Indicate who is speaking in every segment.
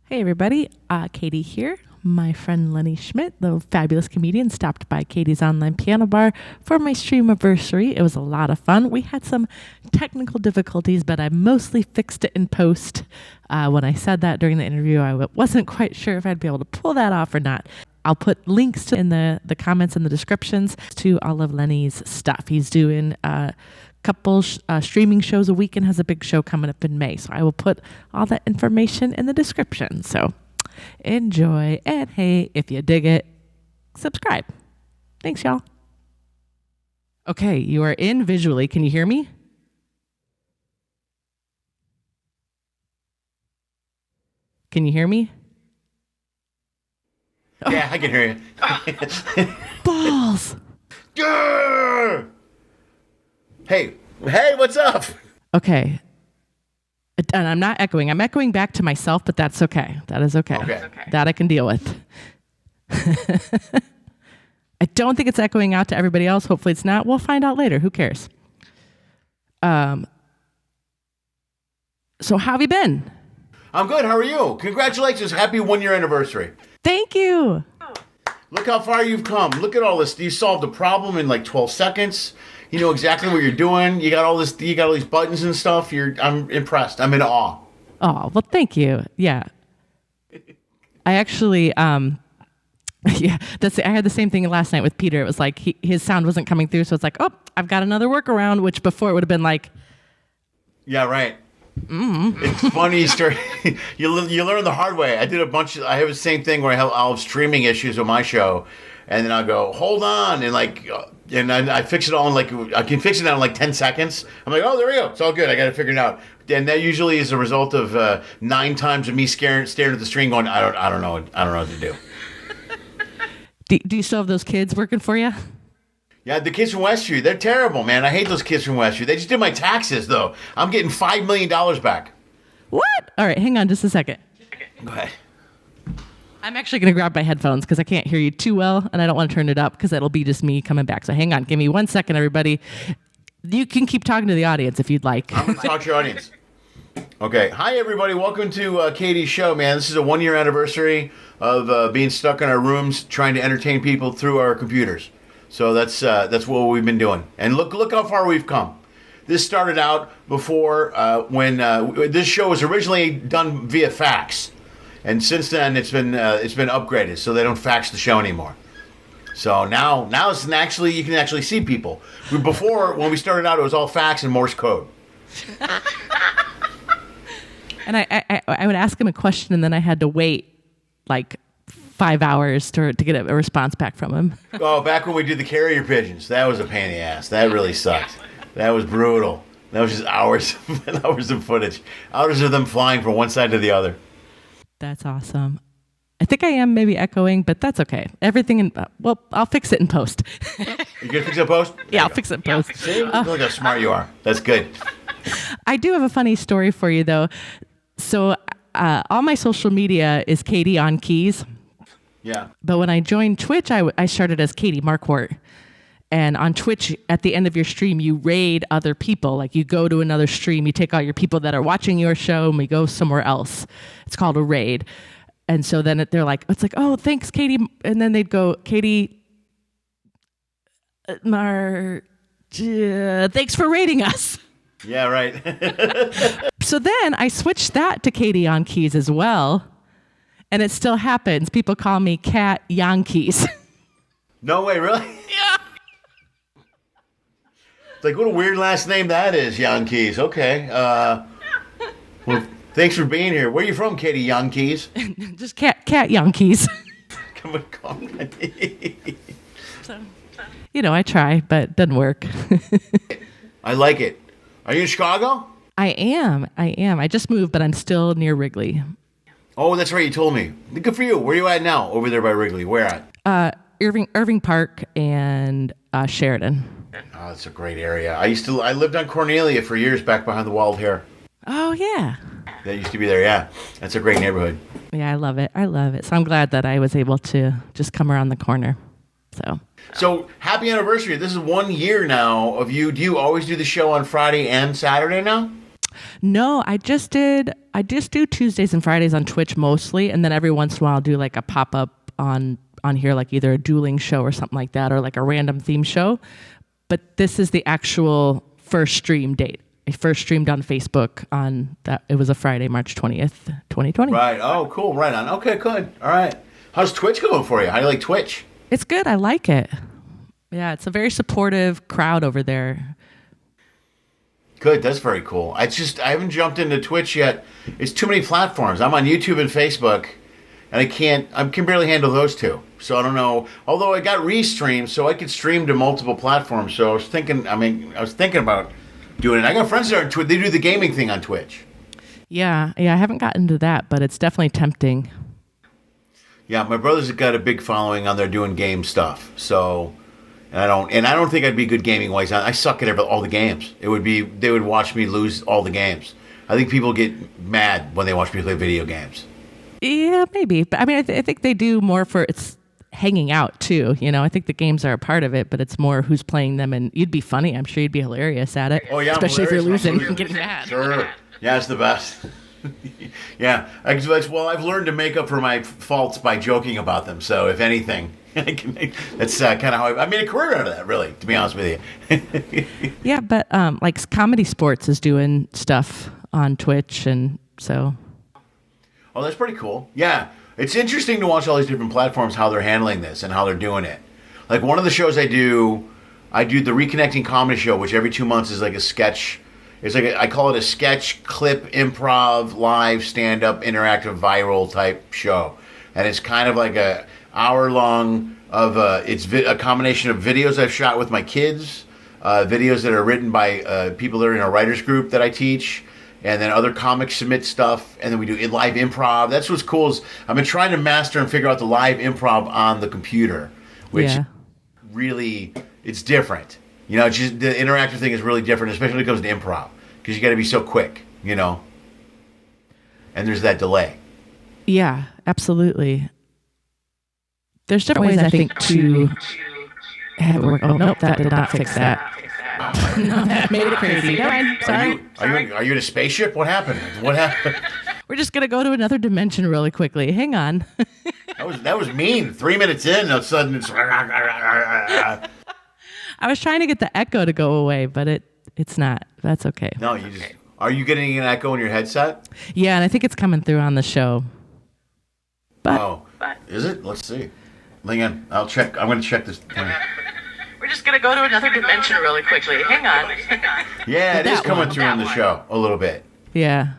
Speaker 1: Hey everybody, Katy here. My friend Lenny Schmidt, the fabulous comedian, stopped by Katy's online piano bar for my stream-a-versary. It was a lot of fun. We had some technical difficulties, but I mostly fixed it in post. When I said that during the interview, I wasn't quite sure if I'd be able to pull that off or not. I'll put links in the comments and the descriptions to all of Lenny's stuff. He's doing couple streaming shows a week and has a big show coming up in May. So I will put all that information in the description. So enjoy. And hey, if you dig it, subscribe. Thanks, y'all. Okay, you are in visually. Can you hear me? Can you hear me?
Speaker 2: Yeah, I can hear you.
Speaker 1: Balls.
Speaker 2: Hey, what's up?
Speaker 1: Okay. And I'm not echoing. I'm echoing back to myself, but that's okay. That is okay.
Speaker 2: Okay.
Speaker 1: That I can deal with. I don't think it's echoing out to everybody else. Hopefully it's not. We'll find out later. Who cares? So how have you been?
Speaker 2: I'm good. How are you? Congratulations. Happy 1-year anniversary.
Speaker 1: Thank you.
Speaker 2: Look how far you've come. Look at all this. You solved a problem in like 12 seconds. You know exactly what you're doing. You got all this. You got all these buttons and stuff. I'm impressed. I'm in awe.
Speaker 1: Oh, well, thank you. Yeah. I actually, I had the same thing last night with Peter. It was like his sound wasn't coming through, so it's like, oh, I've got another workaround, which before it would have been like,
Speaker 2: yeah, right. It's funny. You learn the hard way. I have the same thing where I'll have streaming issues with my show, and then I'll go, hold on, and I fix it all in I can fix it out in like 10 seconds. I'm like, oh, there we go. It's all good. I got to figure it out. And that usually is a result of 9 times of me staring at the screen going, I don't know what to do.
Speaker 1: Do you still have those kids working for you?
Speaker 2: Yeah, the kids from Westview, they're terrible, man. I hate those kids from Westview. They just did my taxes, though. I'm getting $5 million back.
Speaker 1: What? All right, hang on just a second.
Speaker 2: Go ahead.
Speaker 1: I'm actually going to grab my headphones because I can't hear you too well, and I don't want to turn it up because it'll be just me coming back. So hang on. Give me 1 second, everybody. You can keep talking to the audience if you'd like.
Speaker 2: I'm going to talk to your audience. Okay. Hi, everybody. Welcome to Katy's show, man. This is a 1-year anniversary of being stuck in our rooms trying to entertain people through our computers. So that's what we've been doing. And look how far we've come. This started out before when this show was originally done via fax. And since then, it's been upgraded, so they don't fax the show anymore. So now it's actually you can actually see people. Before, when we started out, it was all fax and Morse code.
Speaker 1: And I would ask him a question, and then I had to wait like 5 hours to get a response back from him.
Speaker 2: Oh, back when we did the carrier pigeons, that was a pain in the ass. That really sucked. That was brutal. That was just hours and hours of footage. Hours of them flying from one side to the other.
Speaker 1: That's awesome. I think I am maybe echoing, but that's okay. Everything I'll fix it in post.
Speaker 2: You gonna fix it in post?
Speaker 1: Yeah, I'll fix it in post.
Speaker 2: See? Look how smart you are. That's good.
Speaker 1: I do have a funny story for you, though. So all my social media is Katy on keys.
Speaker 2: Yeah.
Speaker 1: But when I joined Twitch, I started as Katy Marquardt. And on Twitch, at the end of your stream, you raid other people. Like you go to another stream, you take all your people that are watching your show, and we go somewhere else. It's called a raid. And so then they're like, it's like, oh, thanks, Katy. And then they'd go, Katy, thanks for raiding us.
Speaker 2: Yeah, right.
Speaker 1: So then I switched that to Katy on keys as well. And it still happens. People call me Cat Yankees.
Speaker 2: No way, really?
Speaker 1: Yeah.
Speaker 2: It's like, what a weird last name that is, Yankees. Okay. Well, thanks for being here. Where are you from, Katy Yankees?
Speaker 1: Just cat Yankees.
Speaker 2: Come on, call me.
Speaker 1: So, I try, but it doesn't work.
Speaker 2: I like it. Are you in Chicago?
Speaker 1: I am. I just moved, but I'm still near Wrigley.
Speaker 2: Oh, that's right. You told me. Good for you. Where are you at now? Over there by Wrigley. Where at?
Speaker 1: Irving Park and Sheridan.
Speaker 2: Oh, that's a great area. I lived on Cornelia for years back behind the Wild Hare.
Speaker 1: Oh, yeah.
Speaker 2: That used to be there, yeah. That's a great neighborhood.
Speaker 1: Yeah, I love it. So I'm glad that I was able to just come around the corner.
Speaker 2: So happy anniversary. This is 1 year now of you. Do you always do the show on Friday and Saturday now?
Speaker 1: No, I just do Tuesdays and Fridays on Twitch mostly, and then every once in a while I'll do like a pop up on here, like either a dueling show or something like that, or like a random theme show. But this is the actual first stream date. I first streamed on Facebook on that. It was a Friday, March 20th, 2020.
Speaker 2: Right. Oh, cool. Right on. Okay, good. All right. How's Twitch going for you? How do you like Twitch?
Speaker 1: It's good. I like it. Yeah, it's a very supportive crowd over there.
Speaker 2: Good. That's very cool. I haven't jumped into Twitch yet. It's too many platforms. I'm on YouTube and Facebook, and I can barely handle those two. So I don't know. Although I got Restream, so I could stream to multiple platforms. So I was thinking about doing it. I got friends that are on Twitch. They do the gaming thing on Twitch.
Speaker 1: Yeah, I haven't gotten to that, but it's definitely tempting.
Speaker 2: Yeah, my brother's got a big following on there doing game stuff. So, and I don't think I'd be good gaming wise. I suck at all the games. They would watch me lose all the games. I think people get mad when they watch me play video games. Yeah,
Speaker 1: maybe. But I mean, I think they do more for it's hanging out too. You know, I think the games are a part of it, but it's more who's playing them. And you'd be funny. I'm sure you'd be hilarious at it.
Speaker 2: Oh yeah,
Speaker 1: especially if you're losing and getting mad.
Speaker 2: Sure. Yeah, it's the best. Yeah, I've learned to make up for my faults by joking about them. So if anything, that's kind of how I made a career out of that. Really, to be honest with you.
Speaker 1: Yeah, but like Comedy Sports is doing stuff on Twitch, and so.
Speaker 2: Oh, that's pretty cool. Yeah, it's interesting to watch all these different platforms, how they're handling this and how they're doing it. Like one of the shows I do the Reconnecting Comedy Show, which every 2 months is like a sketch. It's like I call it a sketch, clip, improv, live, stand-up, interactive, viral type show, and it's kind of like a hour long of it's a combination of videos I've shot with my kids, videos that are written by people that are in a writers group that I teach, and then other comics submit stuff, and then we do live improv. That's what's cool is I've been trying to master and figure out the live improv on the computer, which really it's different. You know, just the interactive thing is really different, especially when it comes to improv, because you got to be so quick, you know, and there's that delay.
Speaker 1: Yeah, absolutely. There's different ways, I think, to have it work. Oh, nope, that did not fix that. No, that made it crazy. Never mind. Sorry.
Speaker 2: Are you in a spaceship? What happened?
Speaker 1: We're just going to go to another dimension really quickly. Hang on.
Speaker 2: That was mean. 3 minutes in, all of a sudden it's...
Speaker 1: I was trying to get the echo to go away, but it's not. That's okay.
Speaker 2: No, are you getting an echo in your headset?
Speaker 1: Yeah, and I think it's coming through on the show.
Speaker 2: But is it? Let's see. Hang on. I'll check. I'm going to check this.
Speaker 1: We're just going to go to another dimension really quickly. Hang on.
Speaker 2: Yeah, it is coming through on the show a little bit.
Speaker 1: Yeah.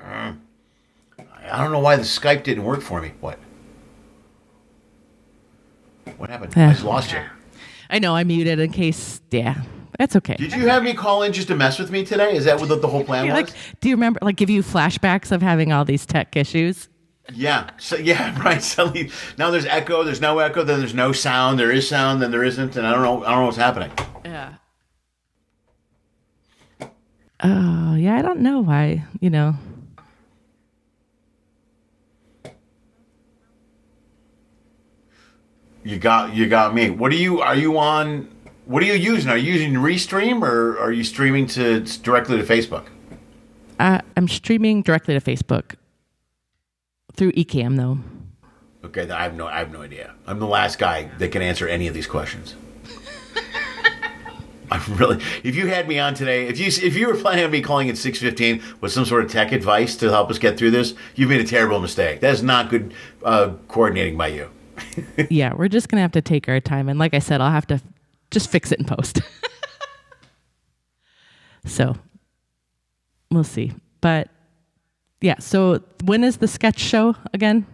Speaker 2: I don't know why the Skype didn't work for me. What happened? I just lost you.
Speaker 1: I know, I muted in case, that's okay.
Speaker 2: Did you have me call in just to mess with me today? Is that what the whole plan was?
Speaker 1: Like, do you remember, like, give you flashbacks of having all these tech issues?
Speaker 2: Yeah. So, yeah, right. Suddenly, now there's echo, there's no echo, then there's no sound, there is sound, then there isn't, and I don't know what's happening.
Speaker 1: Yeah. Oh, yeah, I don't know why, you know.
Speaker 2: You got me. Are you using? Are you using Restream or are you streaming directly to Facebook?
Speaker 1: I'm streaming directly to Facebook through Ecamm though.
Speaker 2: Okay, I have no idea. I'm the last guy that can answer any of these questions. If you had me on today, if you were planning on me calling at 6:15 with some sort of tech advice to help us get through this, you've made a terrible mistake. That is not good coordinating by you.
Speaker 1: Yeah, we're just going to have to take our time. And like I said, I'll have to just fix it in post. So we'll see. But yeah, so when is the sketch show again?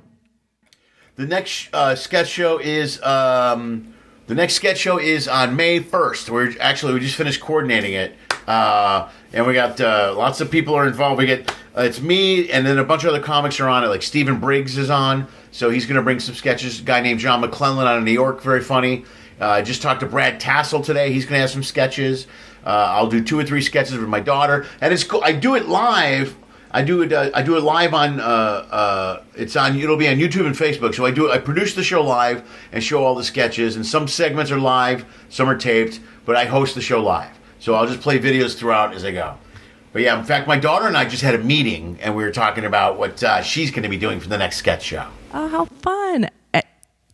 Speaker 2: The next sketch show is on May 1st. We just finished coordinating it. And we got lots of people are involved. We get it's me and then a bunch of other comics are on it. Like Stephen Briggs is on, so he's going to bring some sketches. A guy named John McClellan out of New York, very funny. I just talked to Brad Tassel today. He's going to have some sketches. I'll do 2 or 3 sketches with my daughter, and it's cool. I do it live. I do it live on. It'll be on YouTube and Facebook. So I produce the show live and show all the sketches. And some segments are live, some are taped, but I host the show live. So I'll just play videos throughout as I go. But yeah, in fact, my daughter and I just had a meeting, and we were talking about what she's going to be doing for the next sketch show.
Speaker 1: Oh, how fun.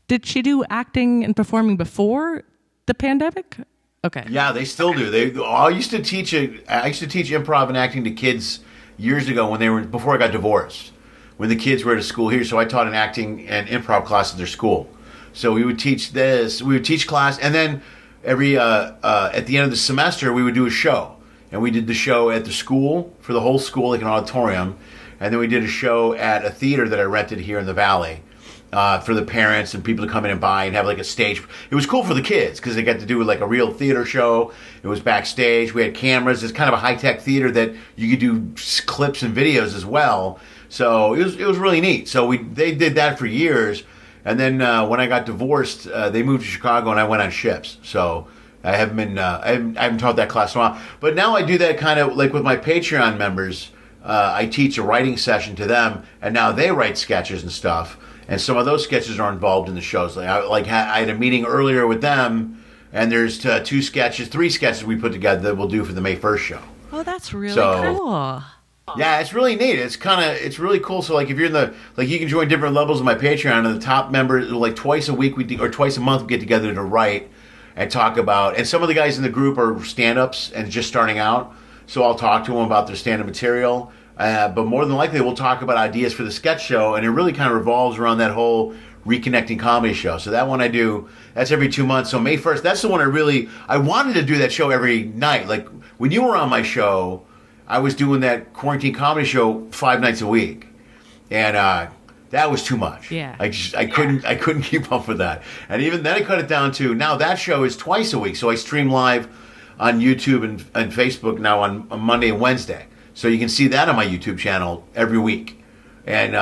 Speaker 1: Did she do acting and performing before the pandemic? Okay.
Speaker 2: Yeah, they still do. I used to teach improv and acting to kids years ago before I got divorced, when the kids were at a school here. So I taught an acting and improv class at their school. So we would teach this. We would teach class, and then every at the end of the semester, we would do a show. And we did the show at the school, for the whole school, like an auditorium. And then we did a show at a theater that I rented here in the Valley for the parents and people to come in and buy and have like a stage. It was cool for the kids because they got to do like a real theater show. It was backstage. We had cameras. It's kind of a high-tech theater that you could do clips and videos as well. So it was really neat. So they did that for years. And then when I got divorced, they moved to Chicago and I went on ships. So I haven't taught that class in a while. But now I do that kind of like with my Patreon members. I teach a writing session to them, and now they write sketches and stuff. And some of those sketches are involved in the shows. I had a meeting earlier with them, and there's three sketches we put together that we'll do for the May 1st show.
Speaker 1: Oh, that's really cool.
Speaker 2: Yeah, it's really neat. It's really cool. So like if you're you can join different levels of my Patreon, and the top members, like twice a week or twice a month we get together to write and talk about, and some of the guys in the group are stand-ups and just starting out, so I'll talk to them about their stand-up material, but more than likely we'll talk about ideas for the sketch show, and it really kind of revolves around that whole Reconnecting Comedy Show. So that one I do, that's every 2 months. So May 1st, that's the one I wanted to do that show every night. Like when you were on my show, I was doing that quarantine comedy show 5 nights a week, and that was too much.
Speaker 1: Yeah.
Speaker 2: I couldn't keep up with that. And even then I cut it down to, now that show is twice a week. So I stream live on YouTube and Facebook now on Monday and Wednesday. So you can see that on my YouTube channel every week. And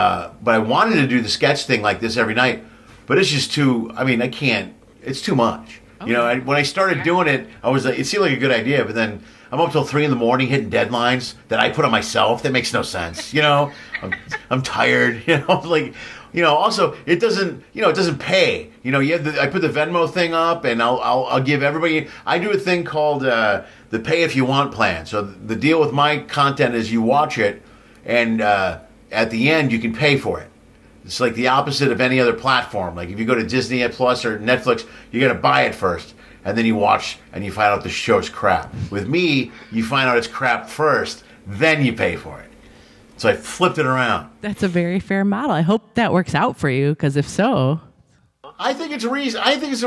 Speaker 2: but I wanted to do the sketch thing like this every night, but it's just I can't, it's too much. Okay. When I started doing it, I was like, it seemed like a good idea, but then I'm up till 3 a.m. hitting deadlines that I put on myself. That makes no sense. I'm tired. Also it doesn't pay. I put the Venmo thing up, and I'll give everybody. I do a thing called the pay if you want plan. So the deal with my content is you watch it, and at the end you can pay for it. It's like the opposite of any other platform. Like if you go to Disney Plus or Netflix, you got to buy it first, and then you watch and you find out the show's crap. With me, you find out it's crap first, then you pay for it. So I flipped it around.
Speaker 1: That's a very fair model. I hope that works out for you, because if so,
Speaker 2: I think it's a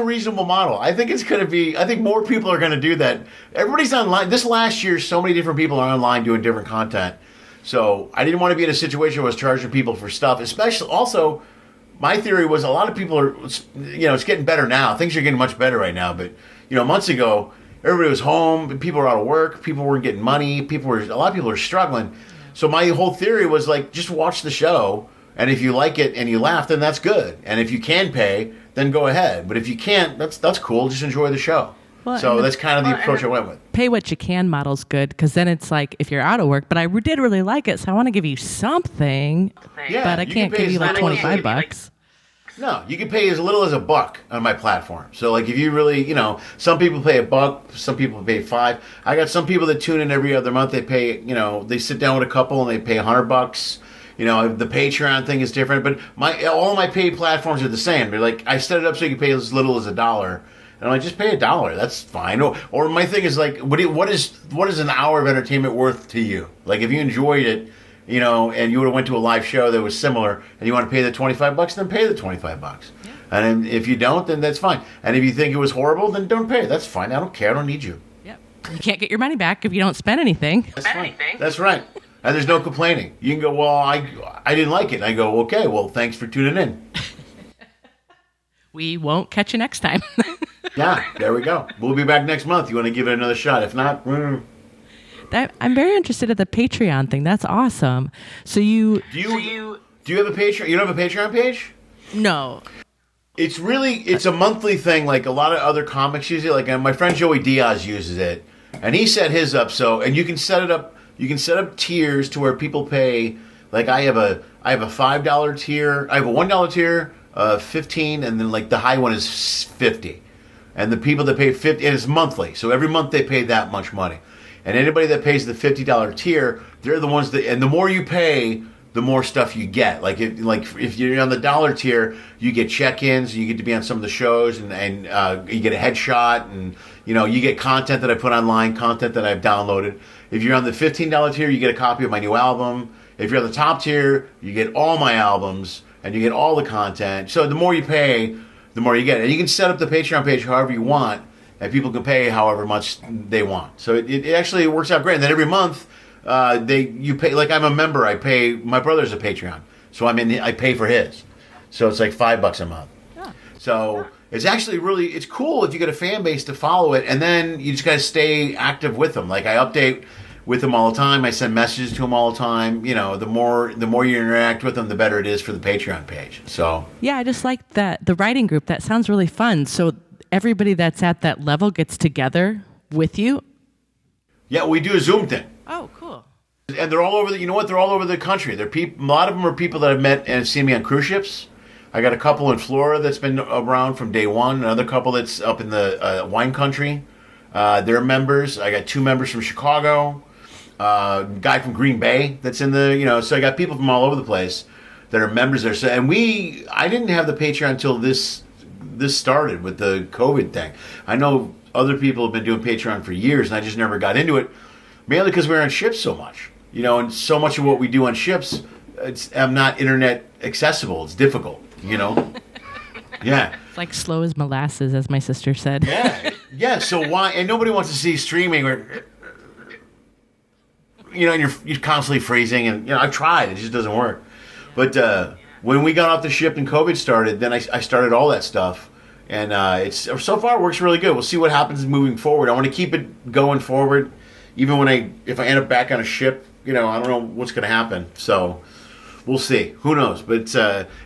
Speaker 2: reasonable model. I think more people are going to do that. Everybody's online. This last year, so many different people are online doing different content. So I didn't want to be in a situation where I was charging people for stuff. Especially, also, my theory was a lot of people are, it's getting better now. Things are getting much better right now. But, months ago, everybody was home. People were out of work. People weren't getting money. A lot of people are struggling. So my whole theory was like, just watch the show. And if you like it and you laugh, then that's good. And if you can pay, then go ahead. But if you can't, that's cool. Just enjoy the show. Well, so that's kind of the approach I went with.
Speaker 1: Pay what you can model's good, because then it's like, if you're out of work, but I did really like it, so I want to give you something, but I can't give you like $25.
Speaker 2: No, you can pay as little as $1 on my platform. So like if you really, some people pay $1, some people pay $5. I got some people that tune in every other month. They pay, they sit down with a couple and they pay $100. The Patreon thing is different, but all my paid platforms are the same. They're like, I set it up so you can pay as little as $1. And I'm like, just pay $1. That's fine. Or my thing is like, what is an hour of entertainment worth to you? Like if you enjoyed it, and you would have went to a live show that was similar, and you want to pay the $25, then pay the $25. Yeah. And if you don't, then that's fine. And if you think it was horrible, then don't pay. That's fine. I don't care. I don't need you.
Speaker 1: Yep. You can't get your money back if you don't spend anything.
Speaker 2: That's fine. That's right. And there's no complaining. You can go, well, I didn't like it. And I go, okay, well, thanks for tuning in.
Speaker 1: We won't catch you next time.
Speaker 2: Yeah, there we go. We'll be back next month. You want to give it another shot? If not,
Speaker 1: I'm very interested in the Patreon thing. That's awesome. So do you have a Patreon? You don't have a Patreon page? No.
Speaker 2: It's a monthly thing. Like a lot of other comics use it. Like my friend Joey Diaz uses it, and he set his up and you can set it up. You can set up tiers to where people pay. Like I have a $5 tier. I have a $1 tier, 15, and then like the high one is 50. And the people that pay 50, and it's monthly, so every month they pay that much money. And anybody that pays the $50 tier, they're the ones that, and the more you pay, the more stuff you get. Like if you're on the dollar tier, you get check-ins, you get to be on some of the shows, and you get a headshot, and you get content that I put online, content that I've downloaded. If you're on the $15 tier, you get a copy of my new album. If you're on the top tier, you get all my albums, and you get all the content. So the more you pay, the more you get. And you can set up the Patreon page however you want, and people can pay however much they want. So it actually works out great. And then every month, you pay, like I'm a member. I pay, my brother's a Patreon, so I pay for his. So it's like $5 a month. Yeah. So it's actually it's cool if you get a fan base to follow it, and then you just got to stay active with them. Like I update with them all the time. I send messages to them all the time. The more you interact with them, the better it is for the Patreon page. So
Speaker 1: yeah, I just like that, the writing group. That sounds really fun. So everybody that's at that level gets together with you.
Speaker 2: Yeah, we do a Zoom thing.
Speaker 1: Oh, cool.
Speaker 2: And they're all over they're all over the country. A lot of them are people that I've met and seen me on cruise ships. I got a couple in Florida that's been around from day one. Another couple that's up in the wine country. They're members. I got 2 members from Chicago. Guy from Green Bay that's in the, so I got people from all over the place that are members there. So, and I didn't have the Patreon until this started with the COVID thing. I know other people have been doing Patreon for years, and I just never got into it. Mainly because we're on ships so much, and so much of what we do on ships, I'm not internet accessible. It's difficult, Yeah.
Speaker 1: It's like slow as molasses, as my sister said.
Speaker 2: Yeah. So why? And nobody wants to see streaming where, and you're constantly freezing, and I've tried, it just doesn't work. But when we got off the ship and COVID started, then I started all that stuff, and it's so far it works really good. We'll see what happens moving forward. I want to keep it going forward. Even if I end up back on a ship, I don't know what's going to happen. So we'll see. Who knows? But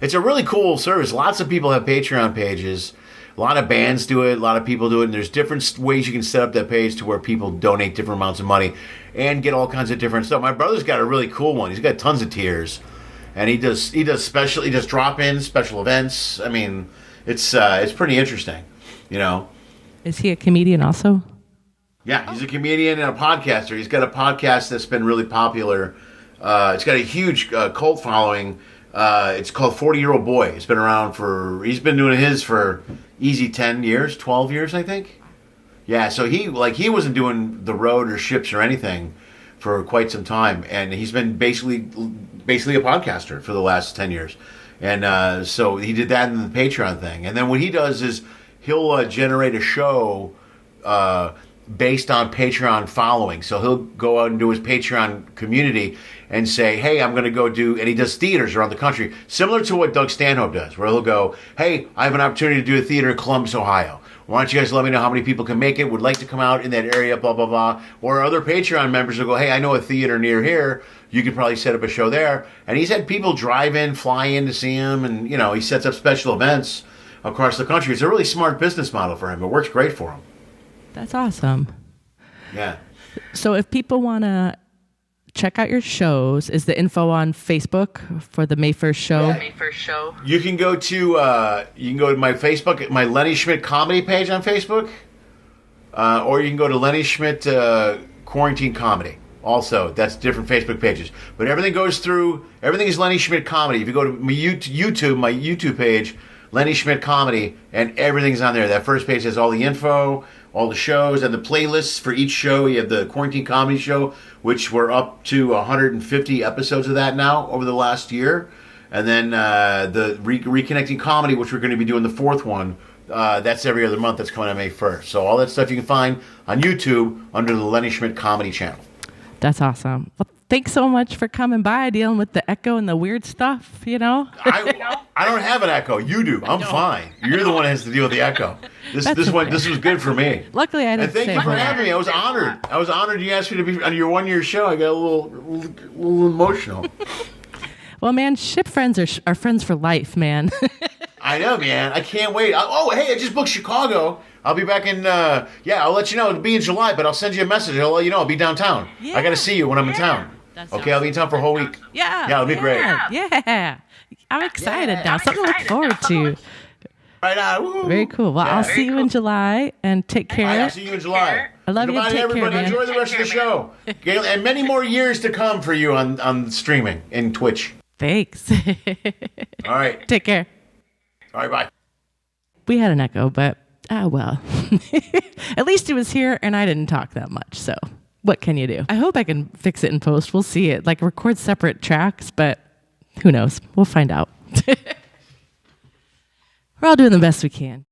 Speaker 2: it's a really cool service. Lots of people have Patreon pages. A lot of bands do it. A lot of people do it. And there's different ways you can set up that page to where people donate different amounts of money and get all kinds of different stuff. My brother's got a really cool one. He's got tons of tiers, and he does drop-ins, special events. I mean, it's pretty interesting.
Speaker 1: Is he a comedian also?
Speaker 2: Yeah, he's a comedian and a podcaster. He's got a podcast that's been really popular. It's got a huge cult following. It's called 40-Year-Old Boy. It's been around he's been doing his for easy 10 years, 12 years, I think. Yeah, so he wasn't doing the road or ships or anything for quite some time. And he's been basically a podcaster for the last 10 years. And so he did that in the Patreon thing. And then what he does is he'll generate a show based on Patreon following. So he'll go out and do his Patreon community and say, hey, I'm going to go do, and he does theaters around the country, similar to what Doug Stanhope does, where he'll go, hey, I have an opportunity to do a theater in Columbus, Ohio. Why don't you guys let me know how many people can make it, would like to come out in that area, blah, blah, blah. Or other Patreon members will go, hey, I know a theater near here. You could probably set up a show there. And he's had people drive in, fly in to see him, and, he sets up special events across the country. It's a really smart business model for him. It works great for him.
Speaker 1: That's awesome.
Speaker 2: Yeah.
Speaker 1: So if people want to check out your shows, is the info on Facebook for the May 1st show?
Speaker 2: Yeah. May 1st show. You can go to my Facebook, my Lenny Schmidt comedy page on Facebook, or you can go to Lenny Schmidt Quarantine Comedy. Also, that's different Facebook pages. But everything is Lenny Schmidt Comedy. If you go to my YouTube page, Lenny Schmidt Comedy, and everything's on there. That first page has all the info, all the shows, and the playlists for each show. You have the Quarantine Comedy Show, which we're up to 150 episodes of that now over the last year. And then the Reconnecting Comedy, which we're going to be doing the 4th one. That's every other month. That's coming on May 1st. So all that stuff you can find on YouTube under the Lenny Schmidt Comedy channel.
Speaker 1: That's awesome. Well, thanks so much for coming by, dealing with the echo and the weird stuff,
Speaker 2: I don't have an echo. You do. I'm fine. You're the one that has to deal with the echo. This was good for me.
Speaker 1: Luckily, I didn't.
Speaker 2: And thank you for having me. I was honored. I was honored you asked me to be on your 1-year show. I got a little emotional.
Speaker 1: Well, man, ship friends are friends for life, man.
Speaker 2: I know, man. I can't wait. Hey, I just booked Chicago. I'll be back in, I'll let you know. It'll be in July, but I'll send you a message. I'll let you know. I'll be downtown. Yeah. I got to see you when I'm in town. Okay, I'll be in town for a whole week.
Speaker 1: Yeah.
Speaker 2: Yeah, it'll be great.
Speaker 1: Yeah. I'm excited now. Something to look forward to.
Speaker 2: Right on. Woo.
Speaker 1: Very cool. Well, I'll see you in July, and take care.
Speaker 2: I'll see you in July.
Speaker 1: I love you.
Speaker 2: Goodbye to
Speaker 1: Take care,
Speaker 2: everybody.
Speaker 1: man.
Speaker 2: Enjoy the rest of the show. Gail, and many more years to come for you on streaming and Twitch.
Speaker 1: Thanks.
Speaker 2: All right.
Speaker 1: Take care.
Speaker 2: All right, bye.
Speaker 1: We had an echo, but well. At least it was here and I didn't talk that much, so what can you do? I hope I can fix it in post. We'll see it. Like record separate tracks, but who knows? We'll find out. We're all doing the best we can.